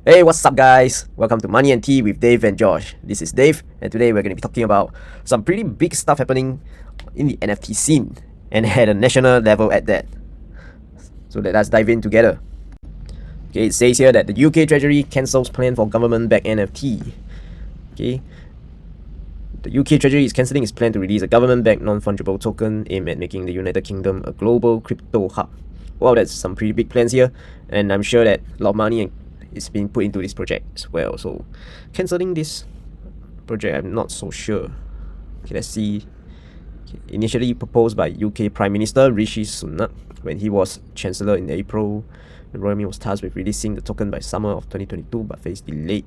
Hey, what's up guys? Welcome to Money and Tea with Dave and Josh. This is Dave, and today we're going to be talking about some pretty big stuff happening in the NFT scene, and at a national level at that. So let us dive in together. Okay, it says here that the UK Treasury cancels plan for government backed NFT. Okay, the UK Treasury is cancelling its plan to release a government backed non-fungible token aimed at making the United Kingdom a global crypto hub. Wow, that's some pretty big plans here, and I'm sure that a lot of money is being put into this project as well. So cancelling this project, I'm not so sure. Okay, let's see. Okay, initially proposed by UK Prime Minister Rishi Sunak when he was Chancellor in April, the Royal Mint was tasked with releasing the token by summer of 2022 but faced delayed.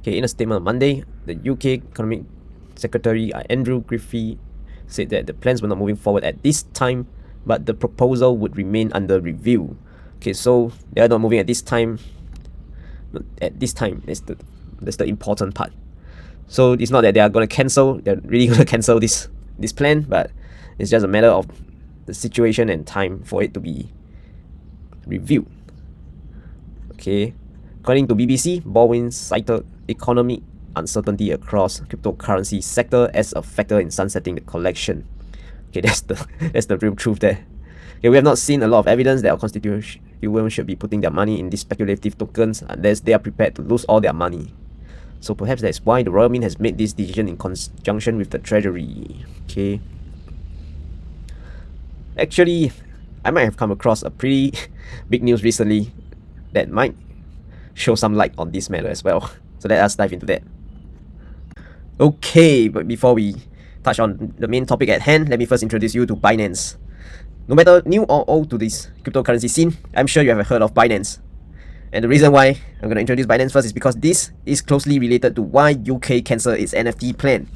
Okay, in a statement on Monday, the UK Economic Secretary Andrew Griffiths said that the plans were not moving forward at this time, but the proposal would remain under review. Okay, so they are not moving at this time. At this time, that's the important part. So it's not that they are going to cancel. They're really going to cancel this plan, but it's just a matter of the situation and time for it to be reviewed. Okay, according to BBC, Baldwin cited economic uncertainty across cryptocurrency sector as a factor in sunsetting the collection. Okay, that's the real truth there. Okay, we have not seen a lot of evidence that our constituents should be putting their money in these speculative tokens unless they are prepared to lose all their money. So perhaps that's why the Royal Mint has made this decision in conjunction with the Treasury. Okay. Actually, I might have come across a pretty big news recently that might show some light on this matter as well. So let us dive into that. Okay, but before we touch on the main topic at hand, let me first introduce you to Binance. No matter new or old to this cryptocurrency scene, I'm sure you have heard of Binance. And the reason why I'm going to introduce Binance first is because this is closely related to why UK cancelled its NFT plan.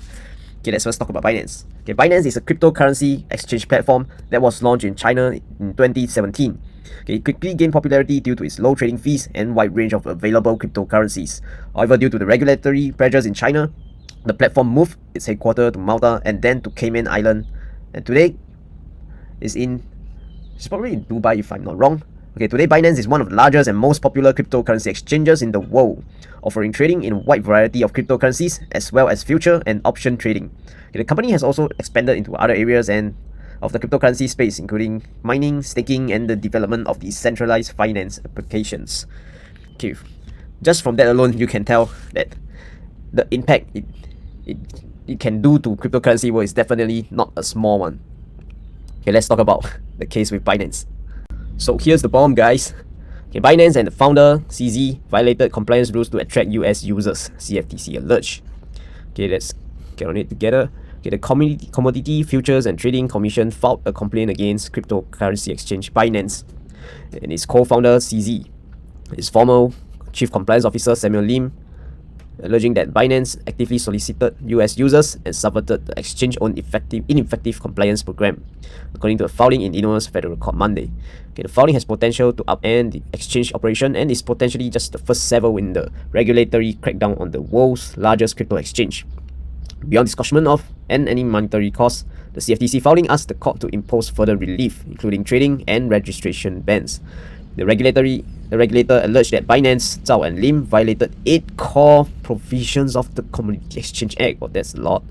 Okay, let's first talk about Binance. Okay, Binance is a cryptocurrency exchange platform that was launched in China in 2017. Okay, it quickly gained popularity due to its low trading fees and wide range of available cryptocurrencies. However, due to the regulatory pressures in China, the platform moved its headquarters to Malta and then to Cayman Island, and today it's probably in Dubai if I'm not wrong. Okay, today Binance is one of the largest and most popular cryptocurrency exchanges in the world, offering trading in a wide variety of cryptocurrencies as well as future and option trading. Okay, the company has also expanded into other areas and of the cryptocurrency space, including mining, staking, and the development of decentralized finance applications. Okay, just from that alone, you can tell that the impact it can do to cryptocurrency world is definitely not a small one. Okay, let's talk about the case with Binance. So here's the bomb, guys. Okay, Binance and the founder, CZ, violated compliance rules to attract US users, CFTC alleged. Okay, let's get on it together. Okay, the Commodity Futures and Trading Commission filed a complaint against cryptocurrency exchange Binance and its co-founder, CZ. Its former Chief Compliance Officer, Samuel Lim, alleging that Binance actively solicited US users and subverted the exchange's own ineffective compliance program, according to a filing in Illinois Federal Court Monday. Okay, the filing has potential to upend the exchange operation and is potentially just the first step in the regulatory crackdown on the world's largest crypto exchange. Beyond disgorgement of and any monetary costs, the CFTC filing asked the court to impose further relief, including trading and registration bans. The regulator alleged that Binance, Zhao, and Lim violated 8 core provisions of the Commodity Exchange Act. Well, that's a lot.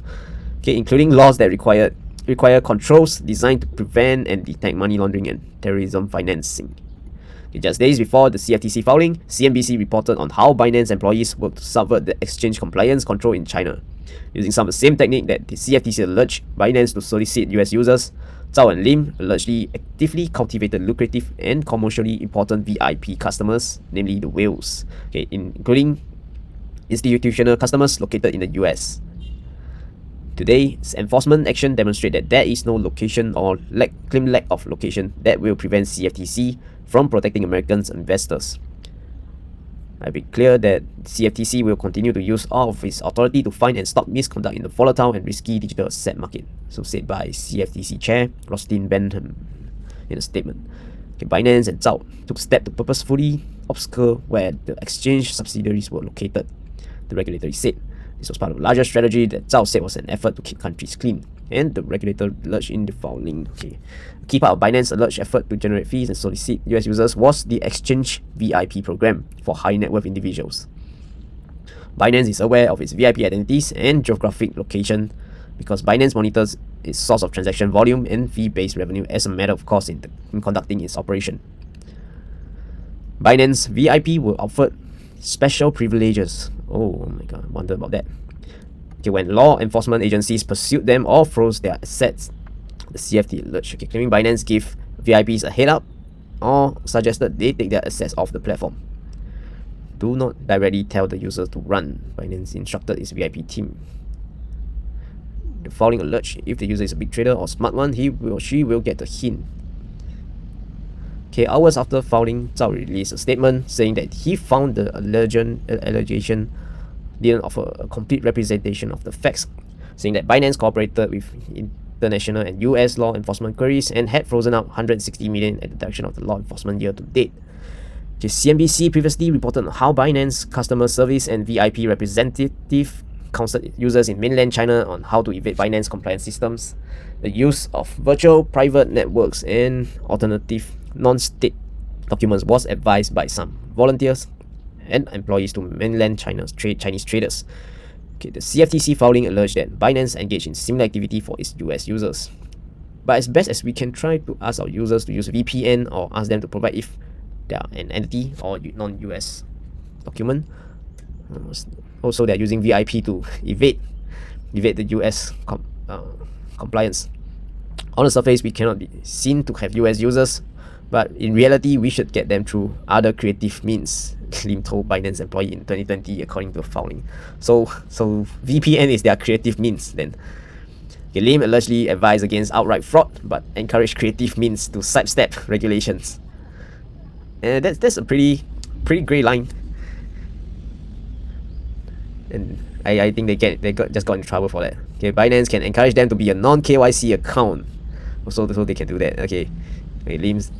Okay, including laws that require controls designed to prevent and detect money laundering and terrorism financing. Okay, just days before the CFTC filing, CNBC reported on how Binance employees worked to subvert the exchange compliance control in China, using some of the same technique that the CFTC alleged Binance to solicit US users. Zhao and Lim allegedly actively cultivated lucrative and commercially important VIP customers, namely the whales, okay, including institutional customers located in the US. Today's enforcement action demonstrates that there is no location or lack of location that will prevent CFTC from protecting Americans' investors. I've been clear that CFTC will continue to use all of its authority to find and stop misconduct in the volatile and risky digital asset market, so said by CFTC Chair Roslyn Benham in a statement. Okay, Binance and Zhao took steps to purposefully obscure where the exchange subsidiaries were located, the regulator said. This was part of a larger strategy that Zhao said was an effort to keep countries clean. and the regulator alleged in the filing. Okay, a key part of Binance's alleged effort to generate fees and solicit US users was the exchange VIP program for high net worth individuals. Binance is aware of its VIP identities and geographic location because Binance monitors its source of transaction volume and fee-based revenue as a matter of course in conducting its operation. Binance VIP were offered special privileges. Oh my god, I wonder about that. Okay, when law enforcement agencies pursued them or froze their assets, the CFT alleged. Okay, claiming Binance gave VIPs a head up or suggested they take their assets off the platform. Do not directly tell the users to run, Binance instructed its VIP team. The following alleged, if the user is a big trader or smart one, he or she will get a hint. Okay, hours after filing, Zhao released a statement saying that he found the allegation didn't offer a complete representation of the facts, saying that Binance cooperated with international and US law enforcement queries and had frozen out 160 million at the direction of the law enforcement year to date. Okay, CNBC previously reported on how Binance customer service and VIP representative counseled users in mainland China on how to evade Binance compliance systems, the use of virtual private networks and alternative non-state documents was advised by some volunteers and employees to mainland China's Chinese traders. Okay, the CFTC filing alleged that Binance engaged in similar activity for its US users. But as best as we can try to ask our users to use VPN or ask them to provide if they are an entity or non-US document. Also, they're using VIP to evade the US compliance. On the surface, we cannot be seen to have US users, but in reality, we should get them through other creative means, Lim told Binance employee in 2020, according to the filing. So VPN is their creative means then. Okay, Lim allegedly advised against outright fraud, but encouraged creative means to sidestep regulations. And that's a pretty grey line. And I think they just got in trouble for that. Okay, Binance can encourage them to be a non-KYC account, so they can do that. Okay, Lim's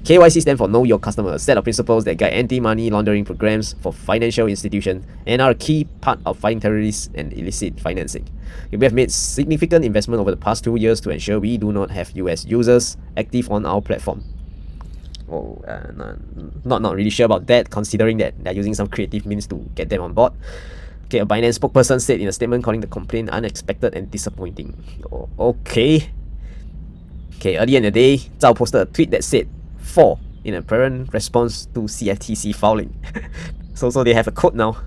KYC stands for Know Your Customer, a set of principles that guide anti-money laundering programs for financial institutions and are a key part of fighting terrorists and illicit financing. Okay, we have made significant investment over the past 2 years to ensure we do not have US users active on our platform. Oh, not really sure about that, considering that they're using some creative means to get them on board. Okay, a Binance spokesperson said in a statement calling the complaint unexpected and disappointing. Oh, okay, earlier in the day, Zhao posted a tweet that said 4 in apparent response to CFTC filing. so they have a code now.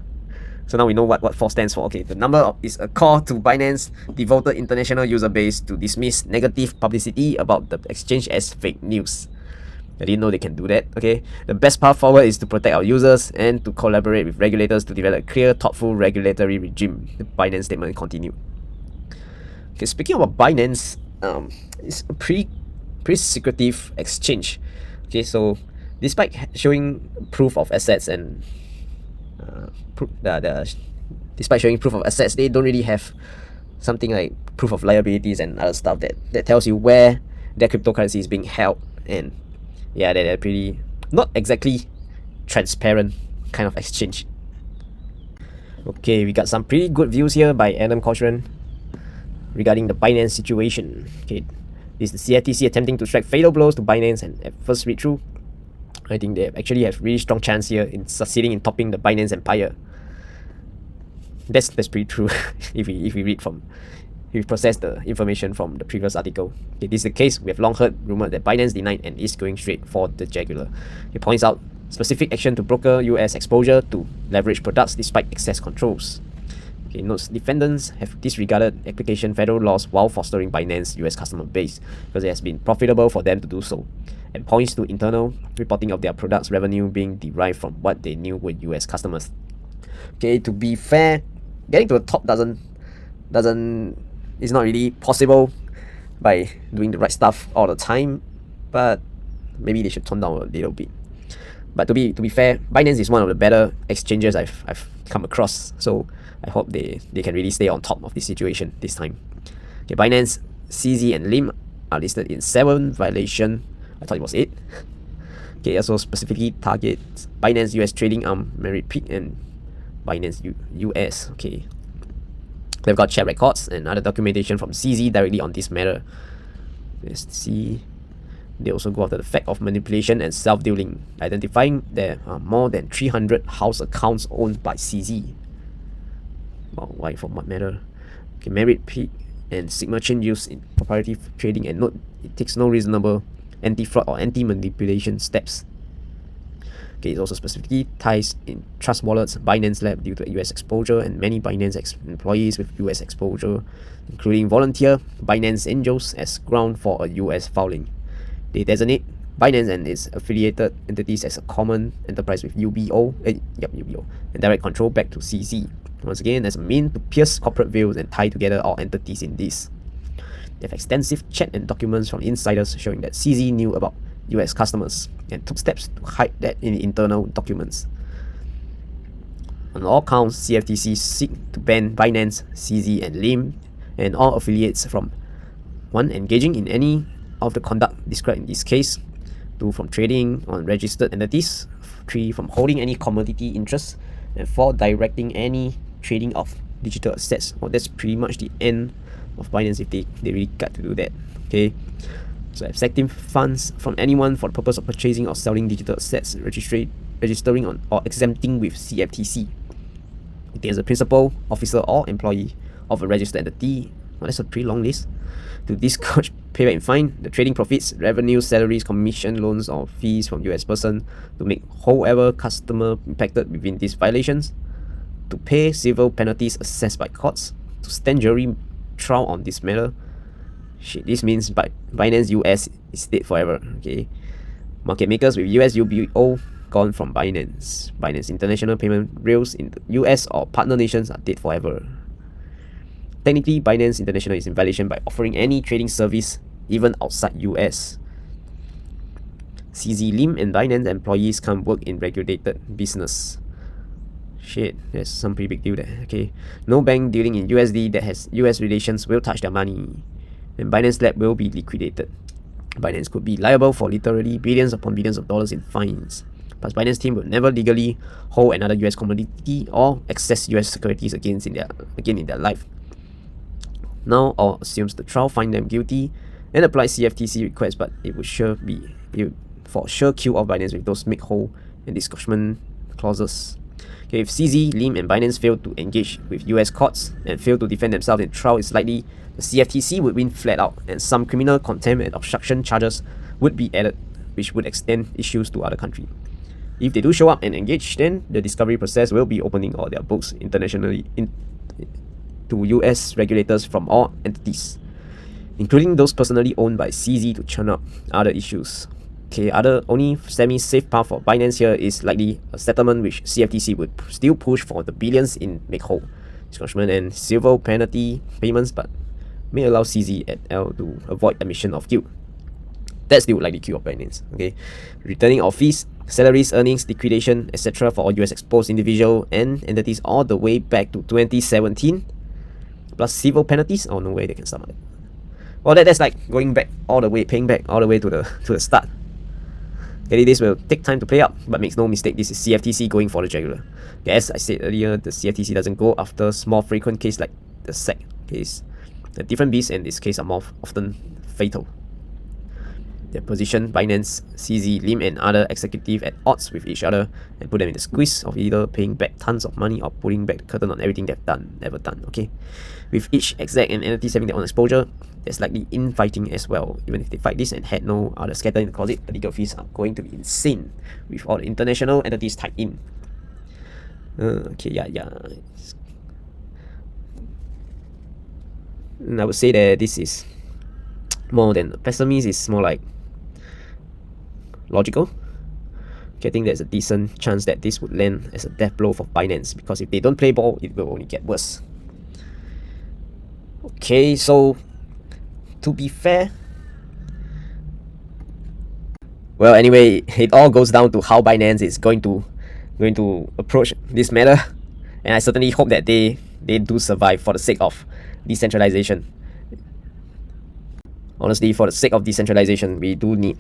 So now we know what 4 stands for. Okay, the number is a call to Binance devoted international user base to dismiss negative publicity about the exchange as fake news. I didn't know they can do that. Okay, the best path forward is to protect our users and to collaborate with regulators to develop a clear, thoughtful regulatory regime, the Binance statement continued. Okay, speaking about Binance, it's a pretty secretive exchange. Okay, so despite showing proof of assets and despite showing proof of assets, they don't really have something like proof of liabilities and other stuff that tells you where their cryptocurrency is being held. And yeah, they're pretty not exactly transparent kind of exchange. Okay, we got some pretty good views here by Adam Cochran regarding the Binance situation. Okay, this is the CFTC attempting to strike fatal blows to Binance, and at first read through, I think they actually have really strong chance here in succeeding in topping the Binance empire. That's pretty true if we process the information from the previous article. Okay, this is the case. We have long heard rumored that Binance denied and is going straight for the jugular. He points out specific action to broker US exposure to leverage products despite excess controls. Okay, notes defendants have disregarded application federal laws while fostering Binance US customer base because it has been profitable for them to do so, and points to internal reporting of their products revenue being derived from what they knew were US customers. Okay, to be fair, getting to the top is not really possible by doing the right stuff all the time, but maybe they should tone down a little bit. But to be fair, Binance is one of the better exchanges I've come across, so I hope they can really stay on top of this situation this time. Okay, Binance, CZ and Lim are listed in 7 violation. I thought it was 8. Okay, also specifically targets Binance US trading arm Merit Peak and Binance US. Okay, They've got chat records and other documentation from CZ directly on this matter. Let's see. They also go after the fact of manipulation and self-dealing, identifying there are more than 300 house accounts owned by CZ. Wow, why, for what matter? Okay, Merit, Peak, and Sigma chain used in proprietary trading, and note it takes no reasonable anti-fraud or anti-manipulation steps. Okay, it also specifically ties in Trust Wallets, Binance Lab due to US exposure, and many Binance employees with US exposure, including volunteer Binance Angels as ground for a US filing. They designate Binance and its affiliated entities as a common enterprise with UBO, and direct control back to CZ. Once again, as a mean to pierce corporate veils and tie together all entities in this. They have extensive chat and documents from insiders showing that CZ knew about US customers and took steps to hide that in internal documents. On all counts, CFTC seek to ban Binance, CZ, and LIM and all affiliates from 1. Engaging in any of the conduct described in this case, 2. From trading on registered entities, 3. From holding any commodity interests, and 4. Directing any trading of digital assets. Well, that's pretty much the end of Binance if they really got to do that. Okay, so accepting funds from anyone for the purpose of purchasing or selling digital assets, registering on or exempting with CFTC. If there's a principal, officer, or employee of a registered entity, well, that's a pretty long list, to disgorge payback in fine, the trading profits, revenue, salaries, commission, loans, or fees from US person, to make whoever customer impacted within these violations, to pay civil penalties assessed by courts, to stand jury trial on this matter. Shit, this means Binance US is dead forever. Okay, market makers with US UBO gone from Binance. Binance international payment rails in the US or partner nations are dead forever. Technically, Binance International is in violation by offering any trading service even outside US. CZ, LIM, and Binance employees can't work in regulated business. Shit, that's some pretty big deal there. Okay, no bank dealing in USD that has US relations will touch their money, and Binance Lab will be liquidated. Binance could be liable for literally billions upon billions of dollars in fines. Plus, Binance team will never legally hold another US commodity or access US securities again in their life. Now, all assumes the trial find them guilty and applies CFTC requests, but it would for sure kill off Binance with those make whole and disgorgement clauses. Okay, if CZ, LIM, and Binance fail to engage with US courts and fail to defend themselves in trial, it's likely the CFTC would win flat out, and some criminal contempt and obstruction charges would be added, which would extend issues to other countries. If they do show up and engage, then the discovery process will be opening all their books internationally to US regulators from all entities, including those personally owned by CZ, to churn up other issues. Okay, other only semi-safe path for Binance here is likely a settlement which CFTC would still push for the billions in make whole, disgorgement, and civil penalty payments, but may allow CZ et al. To avoid admission of guilt. That still would likely kill off Binance. Okay, returning of fees, salaries, earnings, liquidation, etc. for all US exposed individual and entities all the way back to 2017, plus civil penalties. Oh, no way they can sum it. Well, that's like going back all the way, paying back all the way to the start. Okay, this will take time to play out, but makes no mistake, this is CFTC going for the jugular. Okay, as I said earlier, the CFTC doesn't go after small frequent case like the SEC case. The different beasts in this case are more often fatal. They position Binance, CZ, LIM, and other executives at odds with each other and put them in the squeeze of either paying back tons of money or pulling back the curtain on everything they've never done. Okay, with each exec and entities having their own exposure, there's likely infighting as well. Even if they fight this and had no other scatter in the closet, the legal fees are going to be insane with all the international entities tied in. Okay, yeah. And I would say that this is more than pessimist, is more like logical. Okay, I think there's a decent chance that this would land as a death blow for Binance, because if they don't play ball, it will only get worse. Okay, so to be fair, well, anyway, it all goes down to how Binance is going to approach this matter, and I certainly hope that they do survive for the sake of decentralization. Honestly, for the sake of decentralization, we do need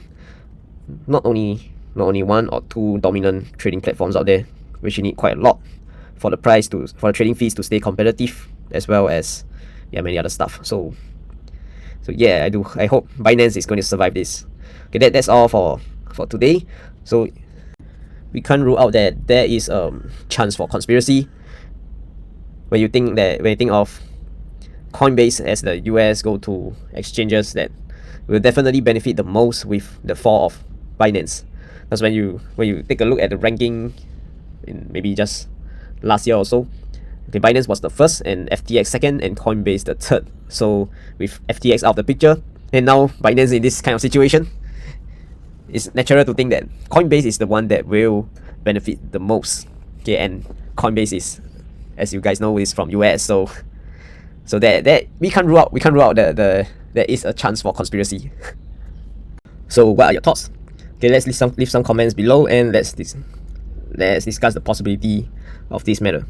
not only one or two dominant trading platforms out there, which you need quite a lot for the trading fees to stay competitive as well as many other stuff. So yeah, I hope Binance is going to survive this. Okay, that's all for today. So we can't rule out that there is a chance for conspiracy. When you think of Coinbase as the US go-to exchanges that will definitely benefit the most with the fall of Binance. Because when you take a look at the ranking in maybe just last year or so, okay, Binance was the first and FTX second and Coinbase the third. So with FTX out of the picture and now Binance in this kind of situation, it's natural to think that Coinbase is the one that will benefit the most. Okay, and Coinbase is, as you guys know, is from US, so that we can't rule out that there is a chance for conspiracy. So what are your thoughts? Okay, let's leave some comments below and let's discuss the possibility of this matter.